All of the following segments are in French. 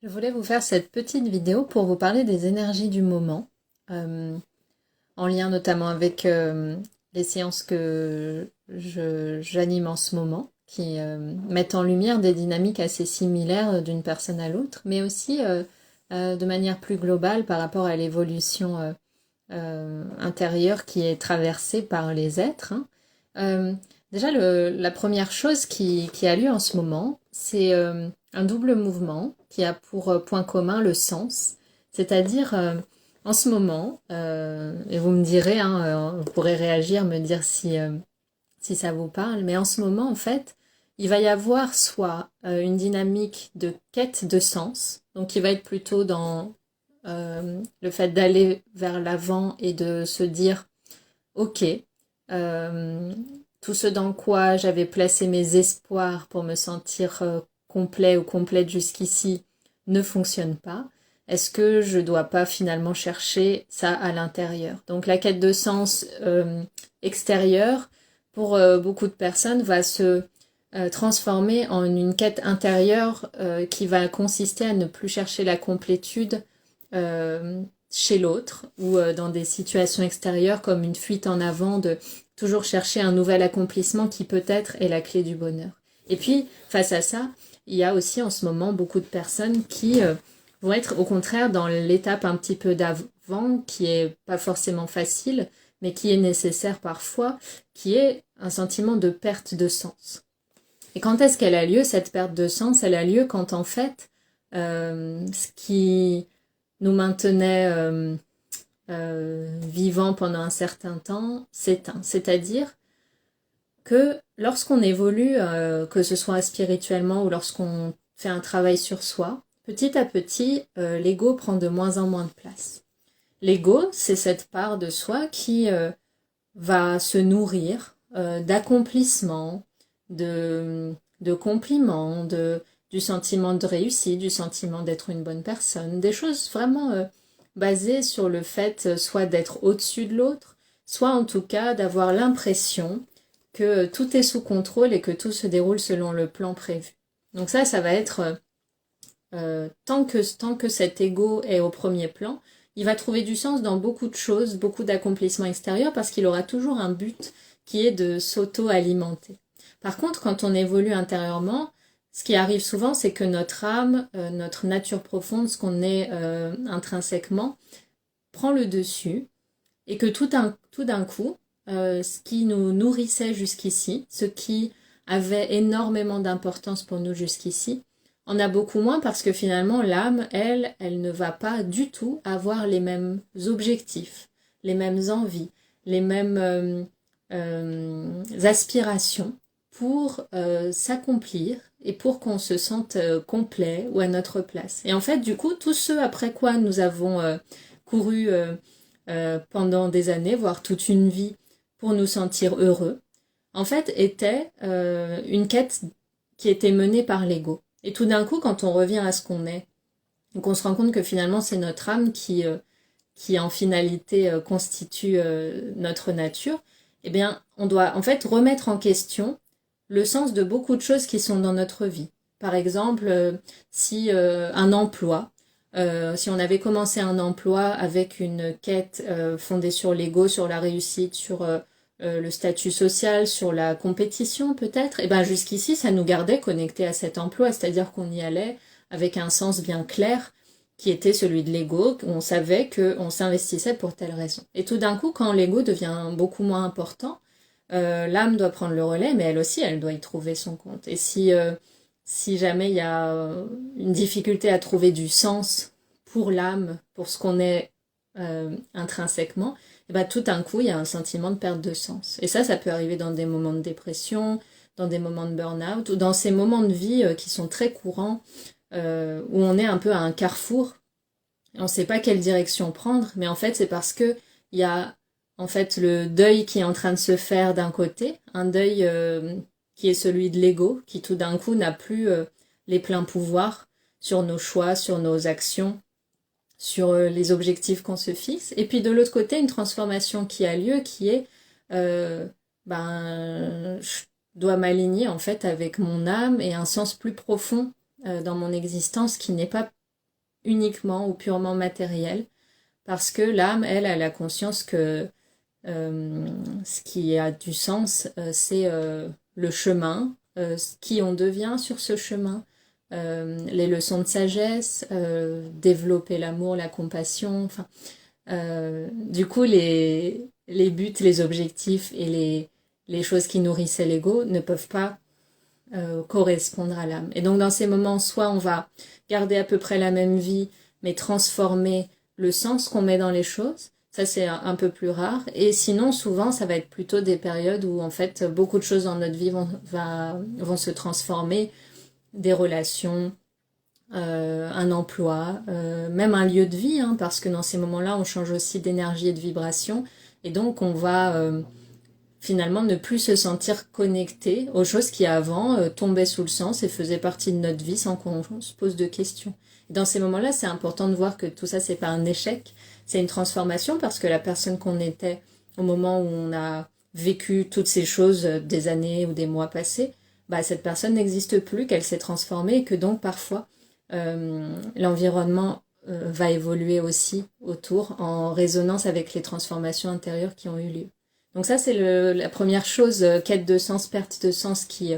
Je voulais vous faire cette petite vidéo pour vous parler des énergies du moment, en lien notamment avec les séances que j'anime en ce moment, qui mettent en lumière des dynamiques assez similaires d'une personne à l'autre, mais aussi de manière plus globale par rapport à l'évolution intérieure qui est traversée par les êtres. Déjà, la première chose qui a lieu en ce moment, c'est un double mouvement qui a pour point commun le sens. C'est-à-dire, en ce moment, et vous me direz, hein, vous pourrez réagir, me dire si ça vous parle, mais en ce moment, en fait, il va y avoir soit une dynamique de quête de sens, donc qui va être plutôt dans le fait d'aller vers l'avant et de se dire, ok, tout ce dans quoi j'avais placé mes espoirs pour me sentir complet ou complète jusqu'ici ne fonctionne pas. Est-ce que je dois pas finalement chercher ça à l'intérieur? Donc la quête de sens extérieure, pour beaucoup de personnes, va se transformer en une quête intérieure qui va consister à ne plus chercher la complétude chez l'autre ou dans des situations extérieures comme une fuite en avant de toujours chercher un nouvel accomplissement qui peut-être est la clé du bonheur. Et puis, face à ça, il y a aussi en ce moment beaucoup de personnes qui vont être au contraire dans l'étape un petit peu d'avant, qui est pas forcément facile, mais qui est nécessaire parfois, qui est un sentiment de perte de sens. Et quand est-ce qu'elle a lieu, cette perte de sens? Elle a lieu quand en fait, ce qui nous maintenait vivants pendant un certain temps s'éteint. C'est-à-dire que lorsqu'on évolue, que ce soit spirituellement ou lorsqu'on fait un travail sur soi, petit à petit, l'ego prend de moins en moins de place. L'ego, c'est cette part de soi qui va se nourrir d'accomplissements, de compliments, du sentiment de réussite, du sentiment d'être une bonne personne, des choses vraiment basées sur le fait soit d'être au-dessus de l'autre, soit en tout cas d'avoir l'impression que tout est sous contrôle et que tout se déroule selon le plan prévu. Donc ça va être tant que cet ego est au premier plan, il va trouver du sens dans beaucoup de choses, beaucoup d'accomplissements extérieurs, parce qu'il aura toujours un but qui est de s'auto-alimenter. Par contre, quand on évolue intérieurement, ce qui arrive souvent, c'est que notre âme, notre nature profonde, ce qu'on est intrinsèquement, prend le dessus, et que tout d'un coup, ce qui nous nourrissait jusqu'ici, ce qui avait énormément d'importance pour nous jusqu'ici, en a beaucoup moins parce que finalement l'âme, elle ne va pas du tout avoir les mêmes objectifs, les mêmes envies, les mêmes aspirations pour s'accomplir et pour qu'on se sente complet ou à notre place. Et en fait, du coup, tout ce après quoi nous avons couru pendant des années, voire toute une vie, pour nous sentir heureux, en fait, était une quête qui était menée par l'ego. Et tout d'un coup, quand on revient à ce qu'on est, donc on se rend compte que finalement c'est notre âme qui en finalité constitue notre nature, eh bien on doit en fait remettre en question le sens de beaucoup de choses qui sont dans notre vie. Par exemple, si un emploi, si on avait commencé un emploi avec une quête fondée sur l'ego, sur la réussite, sur le statut social, sur la compétition peut-être, et ben jusqu'ici ça nous gardait connectés à cet emploi, c'est-à-dire qu'on y allait avec un sens bien clair qui était celui de l'ego, on savait qu'on s'investissait pour telle raison. Et tout d'un coup, quand l'ego devient beaucoup moins important, l'âme doit prendre le relais, mais elle aussi, elle doit y trouver son compte. Et si jamais il y a une difficulté à trouver du sens pour l'âme, pour ce qu'on est intrinsèquement, et ben tout d'un coup, il y a un sentiment de perte de sens. Et ça peut arriver dans des moments de dépression, dans des moments de burn-out, ou dans ces moments de vie qui sont très courants, où on est un peu à un carrefour, et on ne sait pas quelle direction prendre, mais en fait, c'est parce que il y a en fait le deuil qui est en train de se faire d'un côté, un deuil qui est celui de l'ego, qui tout d'un coup n'a plus les pleins pouvoirs sur nos choix, sur nos actions, sur les objectifs qu'on se fixe. Et puis de l'autre côté, une transformation qui a lieu, qui est je dois m'aligner en fait avec mon âme et un sens plus profond dans mon existence qui n'est pas uniquement ou purement matériel, parce que l'âme, elle, a la conscience que ce qui a du sens, c'est le chemin, qui on devient sur ce chemin, les leçons de sagesse, développer l'amour, la compassion, enfin, du coup, les buts, les objectifs et les choses qui nourrissaient l'ego ne peuvent pas correspondre à l'âme. Et donc, dans ces moments, soit on va garder à peu près la même vie, mais transformer le sens qu'on met dans les choses. Ça, c'est un peu plus rare. Et sinon, souvent, ça va être plutôt des périodes où, en fait, beaucoup de choses dans notre vie vont se transformer. Des relations, un emploi, même un lieu de vie, hein, parce que dans ces moments-là, on change aussi d'énergie et de vibration. Et donc, on va finalement ne plus se sentir connecté aux choses qui avant tombaient sous le sens et faisaient partie de notre vie sans qu'on se pose de questions. Et dans ces moments-là, c'est important de voir que tout ça, c'est pas un échec, c'est une transformation parce que la personne qu'on était au moment où on a vécu toutes ces choses des années ou des mois passés, bah, cette personne n'existe plus, qu'elle s'est transformée et que donc parfois l'environnement va évoluer aussi autour en résonance avec les transformations intérieures qui ont eu lieu. Donc ça, c'est la première chose, quête de sens, perte de sens qui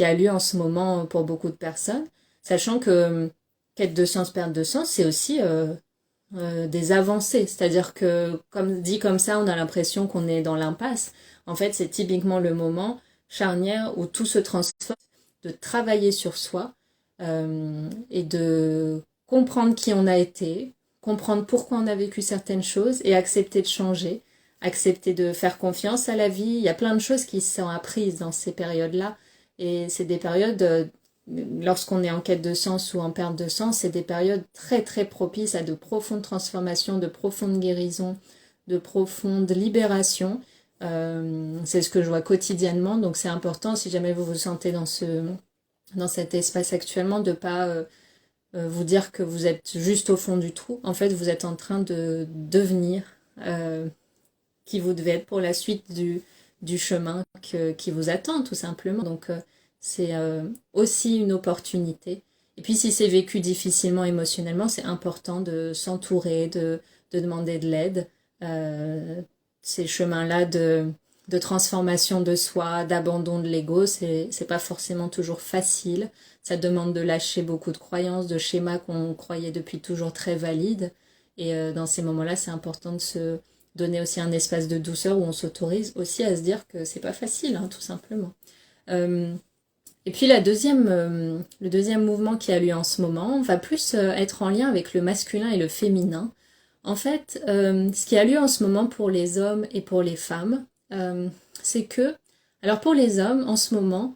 a lieu en ce moment pour beaucoup de personnes. Sachant que quête de sens, perte de sens, c'est aussi des avancées. C'est-à-dire que, comme dit comme ça, on a l'impression qu'on est dans l'impasse. En fait, c'est typiquement le moment charnière où tout se transforme, de travailler sur soi et de comprendre qui on a été, comprendre pourquoi on a vécu certaines choses et accepter de changer, accepter de faire confiance à la vie. Il y a plein de choses qui sont apprises dans ces périodes-là. Et c'est des périodes, lorsqu'on est en quête de sens ou en perte de sens, c'est des périodes très très propices à de profondes transformations, de profondes guérisons, de profondes libérations. C'est ce que je vois quotidiennement, donc c'est important si jamais vous vous sentez dans cet espace actuellement de pas vous dire que vous êtes juste au fond du trou. En fait, vous êtes en train de devenir qui vous devez être pour la suite du chemin qui vous attend, tout simplement. Donc, c'est aussi une opportunité. Et puis, si c'est vécu difficilement émotionnellement, c'est important de s'entourer, de demander de l'aide. Ces chemins-là de transformation de soi, d'abandon de l'ego, c'est pas forcément toujours facile. Ça demande de lâcher beaucoup de croyances, de schémas qu'on croyait depuis toujours très valides. Et dans ces moments-là, c'est important de se donner aussi un espace de douceur où on s'autorise aussi à se dire que c'est pas facile, hein, tout simplement. Et puis le deuxième mouvement qui a lieu en ce moment va plus être en lien avec le masculin et le féminin. En fait, ce qui a lieu en ce moment pour les hommes et pour les femmes, c'est que, alors pour les hommes, en ce moment,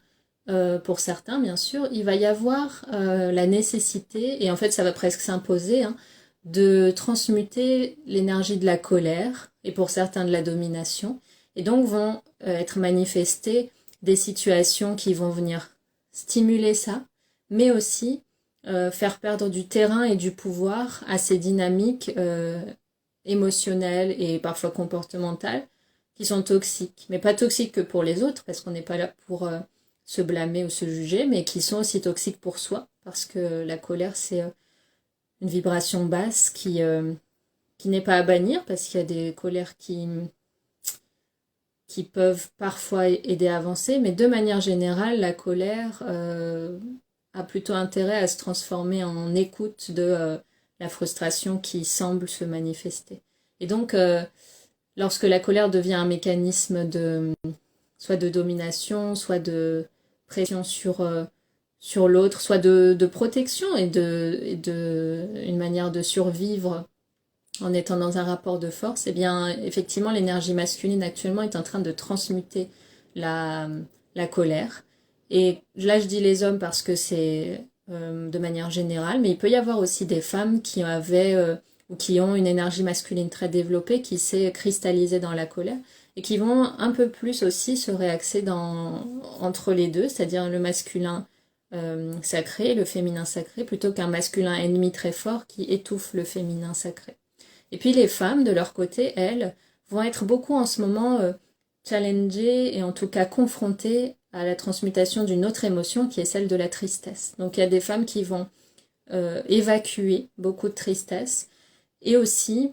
pour certains bien sûr, il va y avoir la nécessité, et en fait ça va presque s'imposer, hein, de transmuter l'énergie de la colère, et pour certains de la domination, et donc vont être manifestées des situations qui vont venir stimuler ça, mais aussi faire perdre du terrain et du pouvoir à ces dynamiques émotionnelles et parfois comportementales qui sont toxiques, mais pas toxiques que pour les autres, parce qu'on n'est pas là pour se blâmer ou se juger, mais qui sont aussi toxiques pour soi, parce que la colère, c'est une vibration basse qui n'est pas à bannir, parce qu'il y a des colères qui peuvent parfois aider à avancer, mais de manière générale, la colère a plutôt intérêt à se transformer en écoute de la frustration qui semble se manifester. Et donc, lorsque la colère devient un mécanisme soit de domination, soit de pression sur l'autre, soit de protection et une manière de survivre en étant dans un rapport de force, eh bien, effectivement, l'énergie masculine actuellement est en train de transmuter la colère. Et là, je dis les hommes parce que c'est de manière générale, mais il peut y avoir aussi des femmes qui avaient ou qui ont une énergie masculine très développée, qui s'est cristallisée dans la colère, et qui vont un peu plus aussi se réaxer entre les deux, c'est-à-dire le masculin sacré, le féminin sacré, plutôt qu'un masculin ennemi très fort qui étouffe le féminin sacré. Et puis les femmes, de leur côté, elles, vont être beaucoup en ce moment challengées et en tout cas confrontées à la transmutation d'une autre émotion qui est celle de la tristesse. Donc il y a des femmes qui vont évacuer beaucoup de tristesse et aussi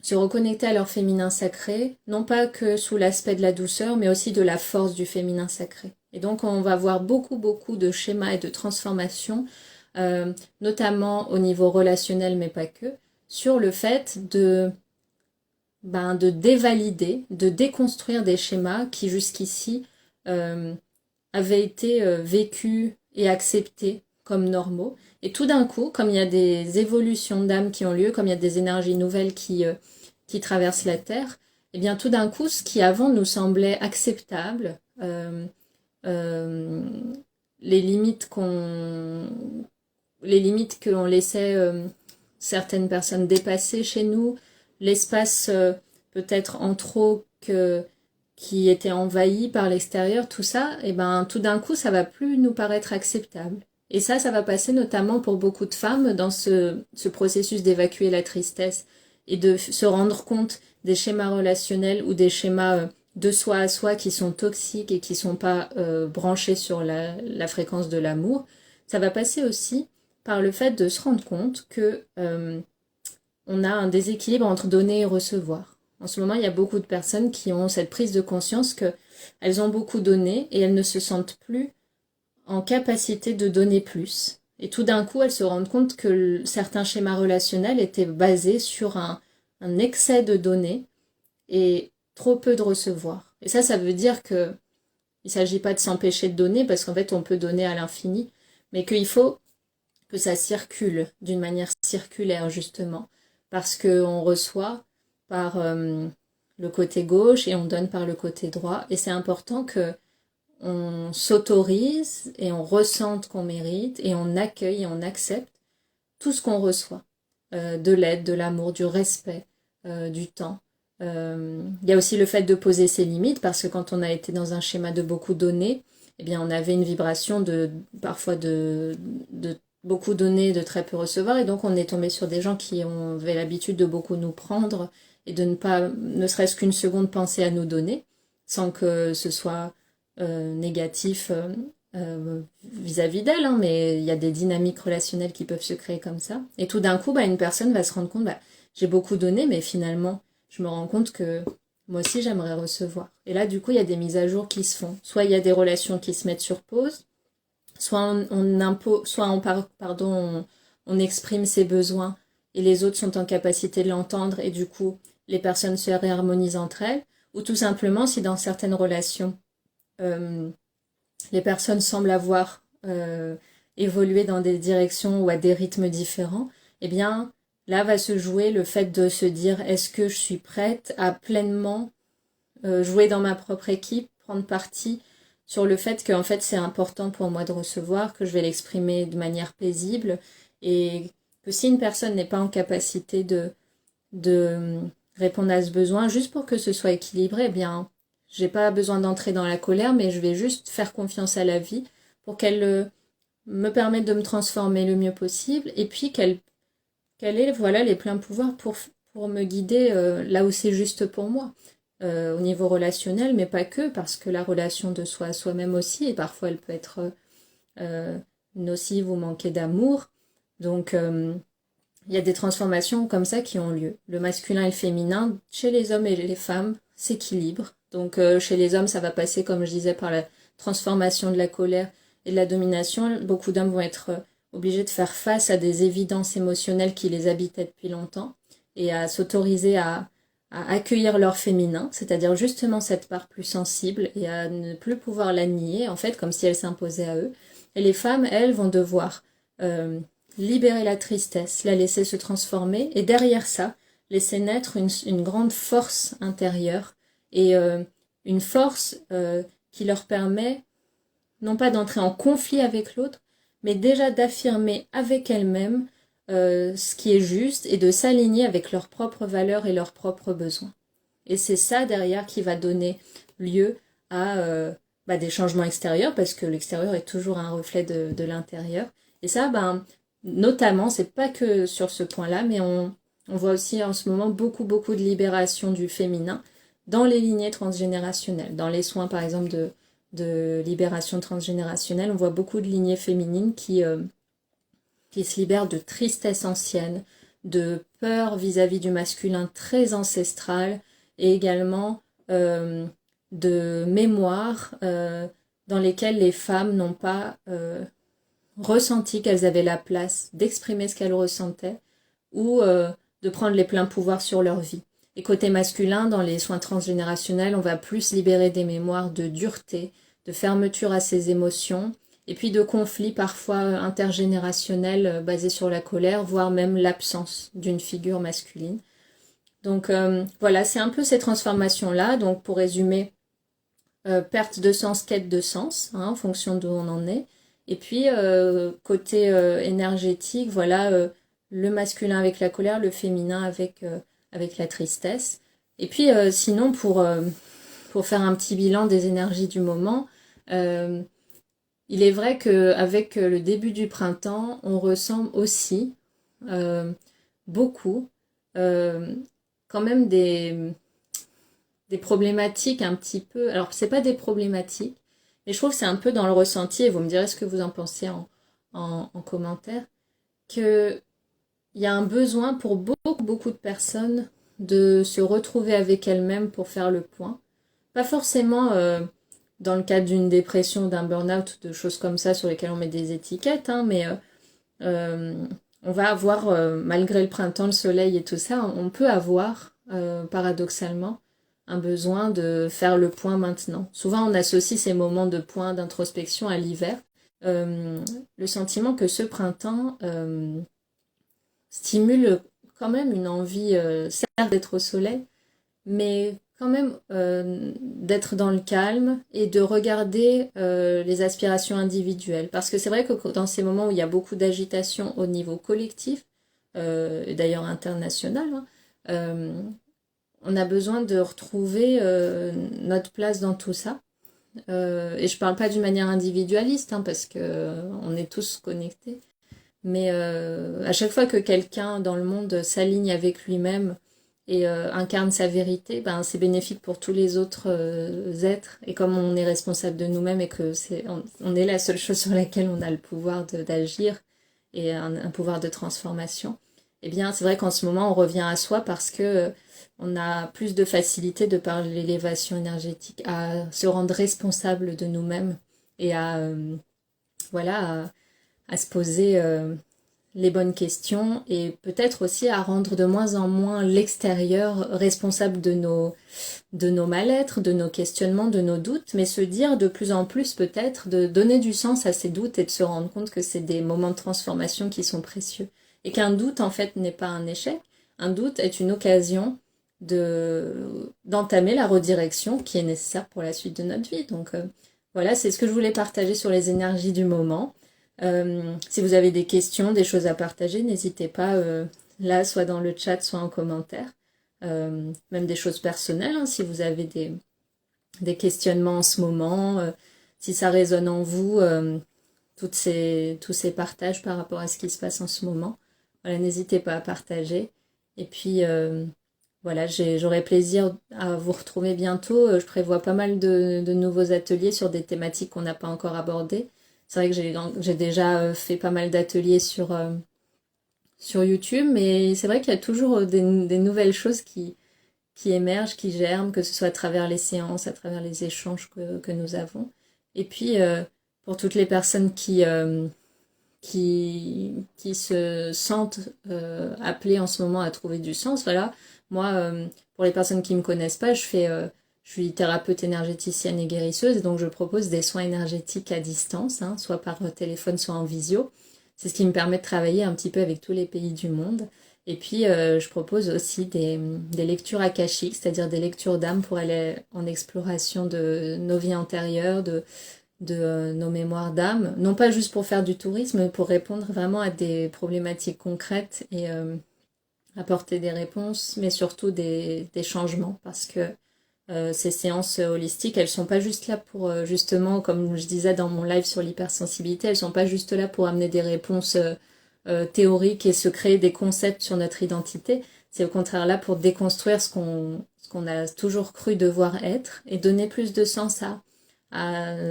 se reconnecter à leur féminin sacré, non pas que sous l'aspect de la douceur, mais aussi de la force du féminin sacré. Et donc on va voir beaucoup de schémas et de transformations, notamment au niveau relationnel, mais pas que, sur le fait de dévalider, de déconstruire des schémas qui jusqu'ici avaient été vécus et acceptés comme normaux. Et tout d'un coup, comme il y a des évolutions d'âme qui ont lieu, comme il y a des énergies nouvelles qui traversent la Terre, et bien tout d'un coup, ce qui avant nous semblait acceptable, les limites qu'on laissait certaines personnes dépasser chez nous, l'espace peut-être en trop qui était envahi par l'extérieur, tout ça, et ben tout d'un coup, ça va plus nous paraître acceptable. Et ça va passer notamment pour beaucoup de femmes dans ce processus d'évacuer la tristesse et de se rendre compte des schémas relationnels ou des schémas de soi à soi qui sont toxiques et qui sont pas branchés sur la fréquence de l'amour. Ça va passer aussi par le fait de se rendre compte que on a un déséquilibre entre donner et recevoir. En ce moment, il y a beaucoup de personnes qui ont cette prise de conscience qu'elles ont beaucoup donné et elles ne se sentent plus en capacité de donner plus. Et tout d'un coup, elles se rendent compte que certains schémas relationnels étaient basés sur un excès de donner et trop peu de recevoir. Et ça veut dire que il ne s'agit pas de s'empêcher de donner, parce qu'en fait, on peut donner à l'infini, mais qu'il faut que ça circule d'une manière circulaire, justement, parce qu'on reçoit par le côté gauche et on donne par le côté droit, et c'est important que on s'autorise et on ressente qu'on mérite et on accueille et on accepte tout ce qu'on reçoit, de l'aide, de l'amour, du respect, du temps. Il y a aussi le fait de poser ses limites, parce que quand on a été dans un schéma de beaucoup donner, eh bien on avait une vibration parfois de beaucoup donner, de très peu recevoir, et donc on est tombé sur des gens qui avaient l'habitude de beaucoup nous prendre et de ne pas, ne serait-ce qu'une seconde, penser à nous donner, sans que ce soit négatif vis-à-vis d'elle, hein, mais il y a des dynamiques relationnelles qui peuvent se créer comme ça. Et tout d'un coup, une personne va se rendre compte, j'ai beaucoup donné, mais finalement, je me rends compte que moi aussi, j'aimerais recevoir. Et là, du coup, il y a des mises à jour qui se font. Soit il y a des relations qui se mettent sur pause, soit on exprime ses besoins et les autres sont en capacité de l'entendre, et du coup, les personnes se réharmonisent entre elles, ou tout simplement, si dans certaines relations, les personnes semblent avoir évolué dans des directions ou à des rythmes différents, eh bien, là va se jouer le fait de se dire, est-ce que je suis prête à pleinement jouer dans ma propre équipe, prendre parti sur le fait que en fait, c'est important pour moi de recevoir, que je vais l'exprimer de manière paisible, et que si une personne n'est pas en capacité de répondre à ce besoin, juste pour que ce soit équilibré, eh bien, j'ai pas besoin d'entrer dans la colère, mais je vais juste faire confiance à la vie pour qu'elle me permette de me transformer le mieux possible, et puis qu'elle ait voilà, les pleins pouvoirs pour me guider là où c'est juste pour moi, au niveau relationnel, mais pas que, parce que la relation de soi à soi-même aussi, et parfois elle peut être nocive ou manquer d'amour. Donc il y a des transformations comme ça qui ont lieu. Le masculin et le féminin, chez les hommes et les femmes, s'équilibre. Donc chez les hommes, ça va passer, comme je disais, par la transformation de la colère et de la domination. Beaucoup d'hommes vont être obligés de faire face à des évidences émotionnelles qui les habitaient depuis longtemps, et à s'autoriser à accueillir leur féminin, c'est-à-dire justement cette part plus sensible, et à ne plus pouvoir la nier, en fait, comme si elle s'imposait à eux. Et les femmes, elles, vont devoir libérer la tristesse, la laisser se transformer, et derrière ça, laisser naître une grande force intérieure, et une force qui leur permet non pas d'entrer en conflit avec l'autre, mais déjà d'affirmer avec elles-mêmes ce qui est juste, et de s'aligner avec leurs propres valeurs et leurs propres besoins. Et c'est ça derrière qui va donner lieu à des changements extérieurs, parce que l'extérieur est toujours un reflet de l'intérieur. Et ça, notamment, c'est pas que sur ce point-là, mais on voit aussi en ce moment beaucoup de libération du féminin, dans les lignées transgénérationnelles. Dans les soins, par exemple, de libération transgénérationnelle, on voit beaucoup de lignées féminines qui se libèrent de tristesse ancienne, de peur vis-à-vis du masculin très ancestral, et également de mémoire dans lesquelles les femmes n'ont pas ressenti qu'elles avaient la place d'exprimer ce qu'elles ressentaient ou de prendre les pleins pouvoirs sur leur vie. Et côté masculin, dans les soins transgénérationnels, on va plus libérer des mémoires de dureté, de fermeture à ses émotions, et puis de conflits parfois intergénérationnels basés sur la colère, voire même l'absence d'une figure masculine. Donc voilà, c'est un peu ces transformations-là. Donc pour résumer, perte de sens, quête de sens, hein, en fonction d'où on en est. Et puis côté énergétique, voilà, le masculin avec la colère, le féminin avec la tristesse. Et puis sinon, pour faire un petit bilan des énergies du moment, il est vrai qu'avec le début du printemps, on ressent aussi beaucoup quand même des problématiques un petit peu. Alors, c'est pas des problématiques, mais je trouve que c'est un peu dans le ressenti, et vous me direz ce que vous en pensez en commentaire, qu'il y a un besoin pour beaucoup de personnes de se retrouver avec elles-mêmes pour faire le point. Pas forcément dans le cadre d'une dépression, d'un burn-out, de choses comme ça sur lesquelles on met des étiquettes, hein, mais on va avoir, malgré le printemps, le soleil et tout ça, on peut avoir, paradoxalement, un besoin de faire le point maintenant. Souvent, on associe ces moments de point, d'introspection à l'hiver. Le sentiment que ce printemps stimule quand même une envie, certes d'être au soleil, mais quand même d'être dans le calme et de regarder les aspirations individuelles. Parce que c'est vrai que dans ces moments où il y a beaucoup d'agitation au niveau collectif, et d'ailleurs international, hein, on a besoin de retrouver notre place dans tout ça. Et je parle pas d'une manière individualiste, hein, parce que on est tous connectés. Mais à chaque fois que quelqu'un dans le monde s'aligne avec lui-même et incarne sa vérité, ben, c'est bénéfique pour tous les autres êtres. Et comme on est responsable de nous-mêmes et que on est la seule chose sur laquelle on a le pouvoir d'agir et un pouvoir de transformation, eh bien c'est vrai qu'en ce moment on revient à soi parce que on a plus de facilité de par l'élévation énergétique à se rendre responsable de nous-mêmes et voilà, à se poser les bonnes questions et peut-être aussi à rendre de moins en moins l'extérieur responsable de nos mal-être, de nos questionnements, de nos doutes, mais se dire de plus en plus peut-être de donner du sens à ces doutes et de se rendre compte que c'est des moments de transformation qui sont précieux. Et qu'un doute en fait n'est pas un échec, un doute est une occasion d'entamer la redirection qui est nécessaire pour la suite de notre vie. Donc voilà, c'est ce que je voulais partager sur les énergies du moment. Si vous avez des questions, des choses à partager, n'hésitez pas là, soit dans le chat, soit en commentaire. Même des choses personnelles, hein, si vous avez des questionnements en ce moment, si ça résonne en vous, tous ces partages par rapport à ce qui se passe en ce moment. Voilà, n'hésitez pas à partager. Et puis voilà, j'aurai plaisir à vous retrouver bientôt. Je prévois pas mal de nouveaux ateliers sur des thématiques qu'on n'a pas encore abordées. C'est vrai que j'ai déjà fait pas mal d'ateliers sur YouTube, mais c'est vrai qu'il y a toujours des nouvelles choses qui émergent, qui germent, que ce soit à travers les séances, à travers les échanges que nous avons. Et puis, pour toutes les personnes qui se sentent appelées en ce moment à trouver du sens, voilà. Moi, pour les personnes qui ne me connaissent pas, je suis thérapeute énergéticienne et guérisseuse, et donc je propose des soins énergétiques à distance, hein, soit par téléphone, soit en visio. C'est ce qui me permet de travailler un petit peu avec tous les pays du monde. Et puis, je propose aussi des lectures akashiques, c'est-à-dire des lectures d'âme pour aller en exploration de nos vies antérieures, de nos mémoires d'âme. Non pas juste pour faire du tourisme, mais pour répondre vraiment à des problématiques concrètes et apporter des réponses, mais surtout des changements, parce que ces séances holistiques, elles sont pas juste là pour justement, comme je disais dans mon live sur l'hypersensibilité, elles sont pas juste là pour amener des réponses théorique et se créer des concepts sur notre identité. C'est au contraire là pour déconstruire ce qu'on a toujours cru devoir être et donner plus de sens à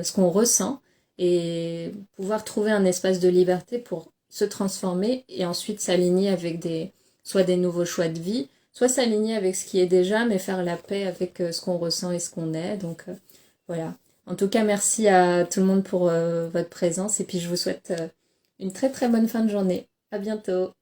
ce qu'on ressent et pouvoir trouver un espace de liberté pour se transformer et ensuite s'aligner avec soit des nouveaux choix de vie, soit s'aligner avec ce qui est déjà, mais faire la paix avec ce qu'on ressent et ce qu'on est. Donc voilà. En tout cas, merci à tout le monde pour votre présence et puis je vous souhaite une très très bonne fin de journée. À bientôt.